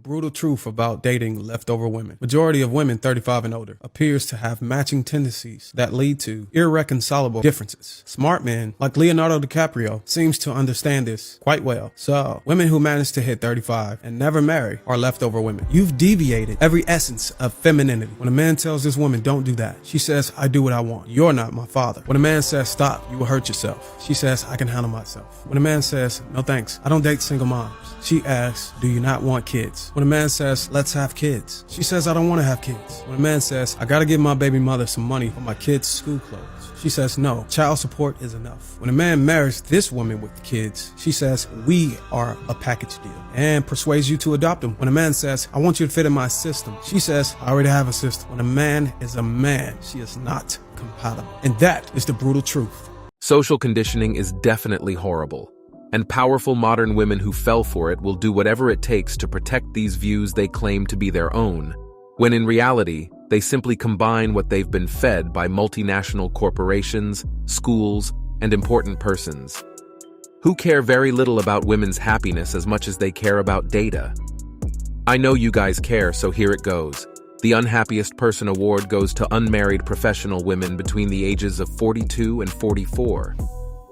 brutal truth about dating leftover women. Majority of women 35 and older appears to have matching tendencies that lead to irreconcilable differences. Smart men, like Leonardo DiCaprio, seems to understand this quite well. So, women who manage to hit 35 and never marry are leftover women. You've deviated every essence of femininity. When a man tells this woman, don't do that, she says, I do what I want. You're not my father. When a man says, stop, you will hurt yourself, she says, I can handle myself. When a man says, no thanks, I don't date single moms, she asks, do you not want kids? When a man says, let's have kids, she says, I don't want to have kids. When a man says, I gotta give my baby mother some money for my kids' school clothes, she says, no, child support is enough. When a man marries this woman with kids, she says, we are a package deal, and persuades you to adopt them. When a man says, I want you to fit in my system, she says, I already have a system. When a man is a man, she is not compatible. And that is the brutal truth. Social conditioning is definitely horrible, and powerful modern women who fell for it will do whatever it takes to protect these views they claim to be their own, when in reality, they simply combine what they've been fed by multinational corporations, schools, and important persons, who care very little about women's happiness as much as they care about data. I know you guys care, so here it goes. The Unhappiest Person Award goes to unmarried professional women between the ages of 42 and 44.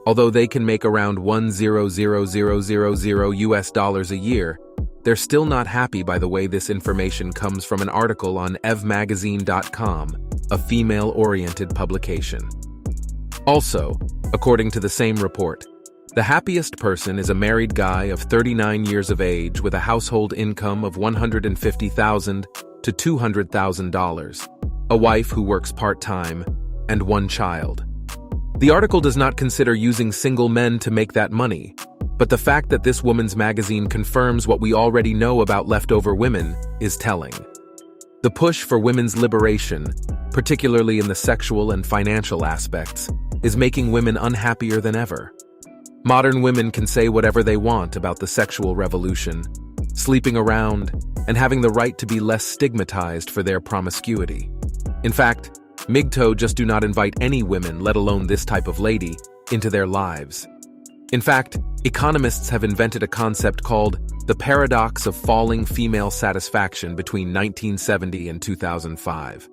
Although they can make around $1,000,000 a year, they're still not happy by the way this information comes from an article on evmagazine.com, a female-oriented publication. Also, according to the same report, the happiest person is a married guy of 39 years of age with a household income of $150,000 to $200,000, a wife who works part-time, and one child. The article does not consider using single men to make that money, but the fact that this woman's magazine confirms what we already know about leftover women is telling. The push for women's liberation, particularly in the sexual and financial aspects, is making women unhappier than ever. Modern women can say whatever they want about the sexual revolution, sleeping around, and having the right to be less stigmatized for their promiscuity. In fact, MGTOW just do not invite any women, let alone this type of lady, into their lives. In fact, economists have invented a concept called the paradox of falling female satisfaction between 1970 and 2005.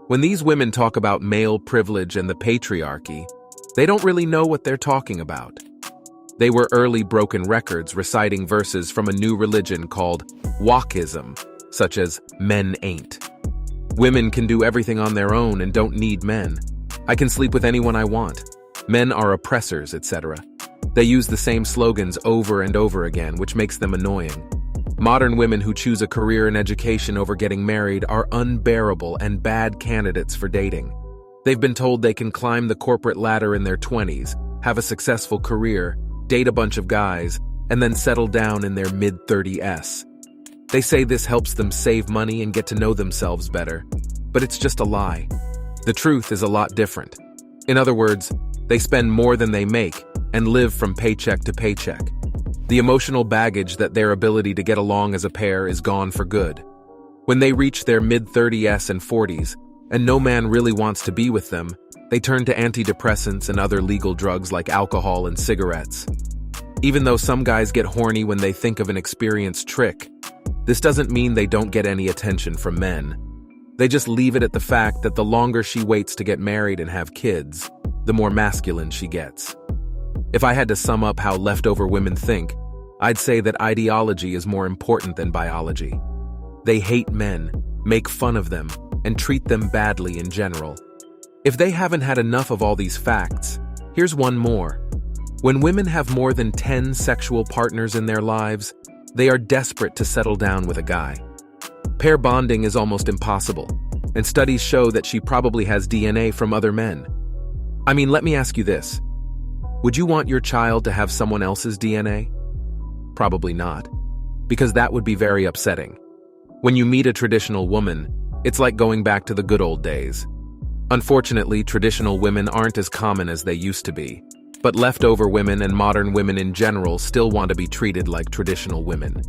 When these women talk about male privilege and the patriarchy, they don't really know what they're talking about. They were early broken records reciting verses from a new religion called wokeism, such as men ain't. Women can do everything on their own and don't need men. I can sleep with anyone I want. Men are oppressors, etc. They use the same slogans over and over again, which makes them annoying. Modern women who choose a career in education over getting married are unbearable and bad candidates for dating. They've been told they can climb the corporate ladder in their 20s, have a successful career, date a bunch of guys, and then settle down in their mid-30s. They say this helps them save money and get to know themselves better, but it's just a lie. The truth is a lot different. In other words, they spend more than they make and live from paycheck to paycheck. The emotional baggage that their ability to get along as a pair is gone for good. When they reach their mid-30s and 40s, and no man really wants to be with them, they turn to antidepressants and other legal drugs like alcohol and cigarettes. Even though some guys get horny when they think of an experienced trick, this doesn't mean they don't get any attention from men. They just leave it at the fact that the longer she waits to get married and have kids, the more masculine she gets. If I had to sum up how leftover women think, I'd say that ideology is more important than biology. They hate men, make fun of them, and treat them badly in general. If they haven't had enough of all these facts, here's one more. When women have more than 10 sexual partners in their lives, they are desperate to settle down with a guy. Pair bonding is almost impossible, and studies show that she probably has DNA from other men. I mean, let me ask you this. Would you want your child to have someone else's DNA? Probably not, because that would be very upsetting. When you meet a traditional woman, it's like going back to the good old days. Unfortunately, traditional women aren't as common as they used to be, but leftover women and modern women in general still want to be treated like traditional women.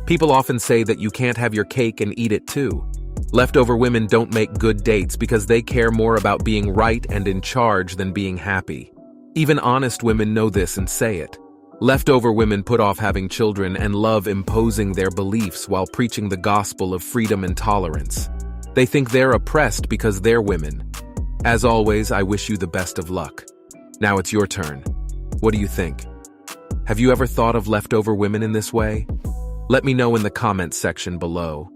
People often say that you can't have your cake and eat it too. Leftover women don't make good dates because they care more about being right and in charge than being happy. Even honest women know this and say it. Leftover women put off having children and love imposing their beliefs while preaching the gospel of freedom and tolerance. They think they're oppressed because they're women. As always, I wish you the best of luck. Now it's your turn. What do you think? Have you ever thought of leftover women in this way? Let me know in the comments section below.